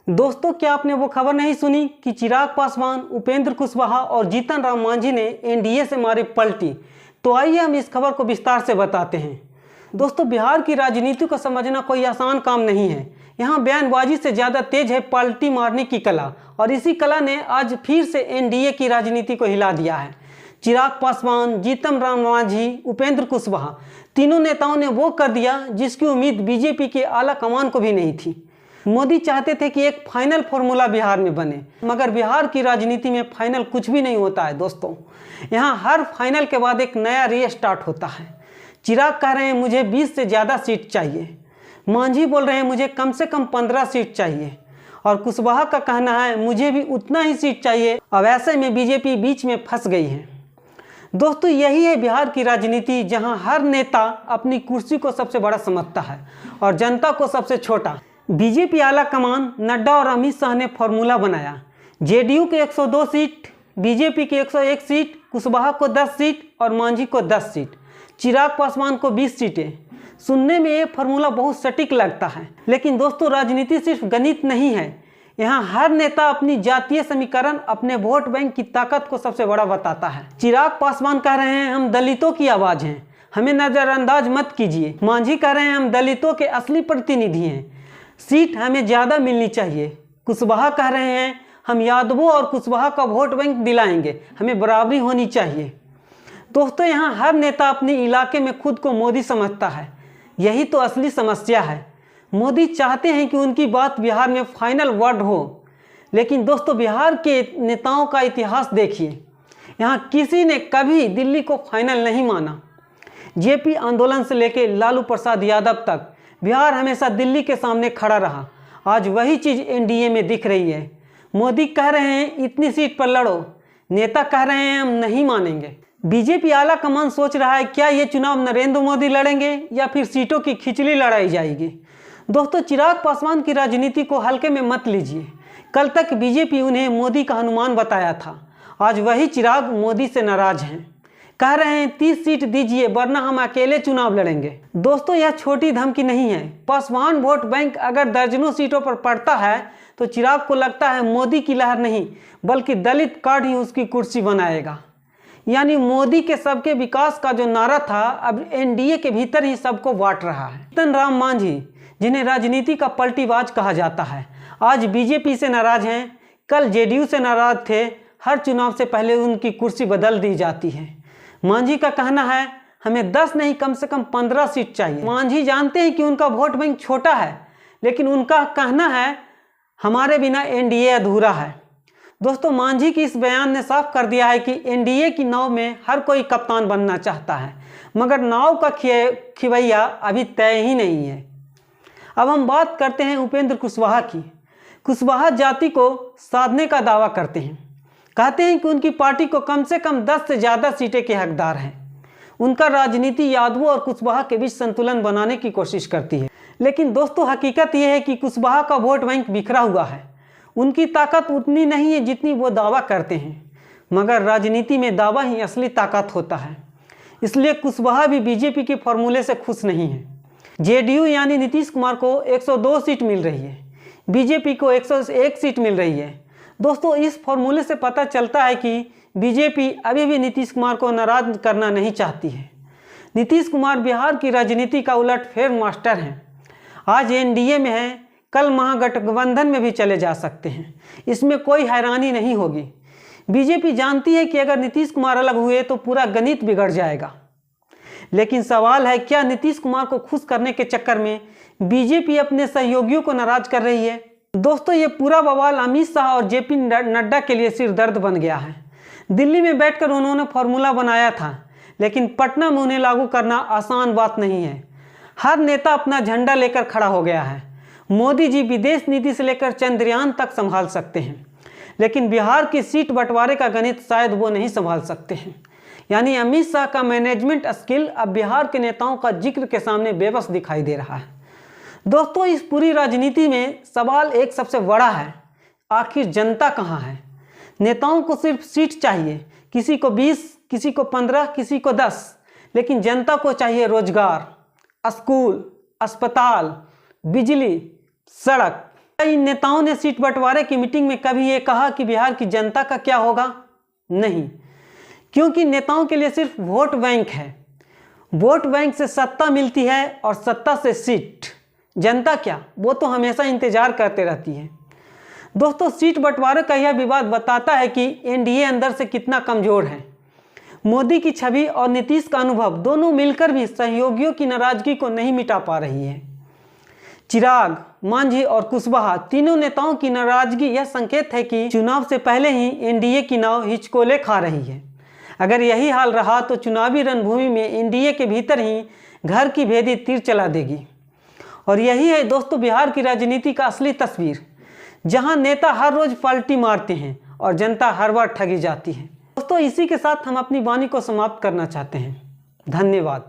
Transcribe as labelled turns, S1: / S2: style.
S1: दोस्तों, क्या आपने वो खबर नहीं सुनी कि चिराग पासवान, उपेंद्र कुशवाहा और जीतन राम मांझी ने एनडीए से मारी पलटी। तो आइए हम इस खबर को विस्तार से बताते हैं। दोस्तों, बिहार की राजनीति को समझना कोई आसान काम नहीं है। यहाँ बयानबाजी से ज़्यादा तेज है पलटी मारने की कला, और इसी कला ने आज फिर से एनडीए की राजनीति को हिला दिया है। चिराग पासवान, जीतन राम मांझी, उपेंद्र कुशवाहा, तीनों नेताओं ने वो कर दिया जिसकी उम्मीद बीजेपी के आला कमान को भी नहीं थी। मोदी चाहते थे कि एक फाइनल फॉर्मूला बिहार में बने, मगर बिहार की राजनीति में फाइनल कुछ भी नहीं होता है। दोस्तों, यहाँ हर फाइनल के बाद एक नया रीस्टार्ट होता है। चिराग कह रहे हैं मुझे 20 से ज़्यादा सीट चाहिए, मांझी बोल रहे हैं मुझे कम से कम 15 सीट चाहिए, और कुशवाहा का कहना है मुझे भी उतना ही सीट चाहिए। अब ऐसे में बीजेपी बीच में फंस गई है। दोस्तों, यही है बिहार की राजनीति, जहां हर नेता अपनी कुर्सी को सबसे बड़ा समझता है और जनता को सबसे छोटा। बीजेपी आला कमान नड्डा और अमित शाह ने फॉर्मूला बनाया। जेडीयू के 102 सीट, बीजेपी की 101 सीट, कुशवाहा को 10 सीट और मांझी को 10 सीट, चिराग पासवान को 20 सीटें। सुनने में ये फॉर्मूला बहुत सटीक लगता है, लेकिन दोस्तों, राजनीति सिर्फ गणित नहीं है। यहाँ हर नेता अपनी जातीय समीकरण, अपने वोट बैंक की ताकत को सबसे बड़ा बताता है। चिराग पासवान कह रहे हैं हम दलितों की आवाज़ हैं, हमें नज़रअंदाज मत कीजिए। मांझी कह रहे हैं हम दलितों के असली प्रतिनिधि हैं, सीट हमें ज़्यादा मिलनी चाहिए। कुशवाहा कह रहे हैं हम यादवों और कुशवाहा का वोट बैंक दिलाएंगे, हमें बराबरी होनी चाहिए। दोस्तों, यहाँ हर नेता अपने इलाके में खुद को मोदी समझता है। यही तो असली समस्या है। मोदी चाहते हैं कि उनकी बात बिहार में फाइनल वर्ड हो, लेकिन दोस्तों, बिहार के नेताओं का इतिहास देखिए। यहाँ किसी ने कभी दिल्ली को फाइनल नहीं माना। जेपी आंदोलन से लेकर लालू प्रसाद यादव तक बिहार हमेशा दिल्ली के सामने खड़ा रहा। आज वही चीज़ एनडीए में दिख रही है। मोदी कह रहे हैं इतनी सीट पर लड़ो, नेता कह रहे हैं हम नहीं मानेंगे। बीजेपी आला कमान सोच रहा है क्या ये चुनाव नरेंद्र मोदी लड़ेंगे या फिर सीटों की खिचड़ी लड़ाई जाएगी। दोस्तों, चिराग पासवान की राजनीति को हल्के में मत लीजिए। कल तक बीजेपी उन्हें मोदी का हनुमान बताया था, आज वही चिराग मोदी से नाराज हैं। कह रहे हैं 30 सीट दीजिए वरना हम अकेले चुनाव लड़ेंगे। दोस्तों, यह छोटी धमकी नहीं है। पासवान वोट बैंक अगर दर्जनों सीटों पर पड़ता है तो चिराग को लगता है मोदी की लहर नहीं बल्कि दलित कार्ड ही उसकी कुर्सी बनाएगा। यानी मोदी के सबके विकास का जो नारा था अब एनडीए के भीतर ही सबको बांट रहा है। जीतन राम मांझी, जिन्हें राजनीति का पलटीबाज कहा जाता है, आज बीजेपी से नाराज हैं, कल जेडीयू से नाराज थे। हर चुनाव से पहले उनकी कुर्सी बदल दी जाती है। मांझी का कहना है हमें 10 नहीं कम से कम 15 सीट चाहिए। मांझी जानते हैं कि उनका वोट बैंक छोटा है, लेकिन उनका कहना है हमारे बिना एनडीए अधूरा है। दोस्तों, मांझी की इस बयान ने साफ कर दिया है कि एनडीए की नाव में हर कोई कप्तान बनना चाहता है, मगर नाव का खिवैया अभी तय ही नहीं है। अब हम बात करते हैं उपेंद्र कुशवाहा की। कुशवाहा जाति को साधने का दावा करते हैं, कहते हैं कि उनकी पार्टी को कम से कम 10 से ज़्यादा सीटें के हकदार हैं। उनका राजनीति यादवों और कुशवाहा के बीच संतुलन बनाने की कोशिश करती है। लेकिन दोस्तों, हकीकत यह है कि कुशवाहा का वोट बैंक बिखरा हुआ है। उनकी ताकत उतनी नहीं है जितनी वो दावा करते हैं, मगर राजनीति में दावा ही असली ताकत होता है। इसलिए कुशवाहा भी बीजेपी के फॉर्मूले से खुश नहीं है। जेडीयू यानी नीतीश कुमार को 102 सीट मिल रही है, बीजेपी को 101 सीट मिल रही है। दोस्तों, इस फॉर्मूले से पता चलता है कि बीजेपी अभी भी नीतीश कुमार को नाराज करना नहीं चाहती है। नीतीश कुमार बिहार की राजनीति का उलटफेर मास्टर हैं। आज एनडीए में हैं, कल महागठबंधन में भी चले जा सकते हैं। इसमें कोई हैरानी नहीं होगी। बीजेपी जानती है कि अगर नीतीश कुमार अलग हुए तो पूरा गणित बिगड़ जाएगा। लेकिन सवाल है क्या नीतीश कुमार को खुश करने के चक्कर में बीजेपी अपने सहयोगियों को नाराज कर रही है। दोस्तों, ये पूरा बवाल अमित शाह और जेपी नड्डा के लिए सिर दर्द बन गया है। दिल्ली में बैठकर उन्होंने फॉर्मूला बनाया था, लेकिन पटना में उन्हें लागू करना आसान बात नहीं है। हर नेता अपना झंडा लेकर खड़ा हो गया है। मोदी जी विदेश नीति से लेकर चंद्रयान तक संभाल सकते हैं, लेकिन बिहार की सीट बंटवारे का गणित शायद वो नहीं संभाल सकते हैं। यानी अमित शाह का मैनेजमेंट स्किल अब बिहार के नेताओं का जिक्र के सामने बेबस दिखाई दे रहा है। दोस्तों, इस पूरी राजनीति में सवाल एक सबसे बड़ा है, आखिर जनता कहाँ है। नेताओं को सिर्फ सीट चाहिए, किसी को 20, किसी को 15, किसी को 10, लेकिन जनता को चाहिए रोजगार, स्कूल, अस्पताल, बिजली, सड़क। इन नेताओं ने सीट बंटवारे की मीटिंग में कभी ये कहा कि बिहार की जनता का क्या होगा? नहीं, क्योंकि नेताओं के लिए सिर्फ वोट बैंक है। वोट बैंक से सत्ता मिलती है और सत्ता से सीट। जनता क्या, वो तो हमेशा इंतजार करते रहती है। दोस्तों, सीट बंटवारे का यह विवाद बताता है कि एनडीए अंदर से कितना कमजोर है। मोदी की छवि और नीतीश का अनुभव दोनों मिलकर भी सहयोगियों की नाराजगी को नहीं मिटा पा रही है। चिराग, मांझी और कुशवाहा तीनों नेताओं की नाराजगी यह संकेत है कि चुनाव से पहले ही एनडीए की नाव हिचकोले खा रही है। अगर यही हाल रहा तो चुनावी रणभूमि में एनडीए के भीतर ही घर की भेदी तीर चला देगी। और यही है दोस्तों बिहार की राजनीति का असली तस्वीर, जहां नेता हर रोज पलटी मारते हैं और जनता हर बार ठगी जाती है। दोस्तों, इसी के साथ हम अपनी वाणी को समाप्त करना चाहते हैं। धन्यवाद।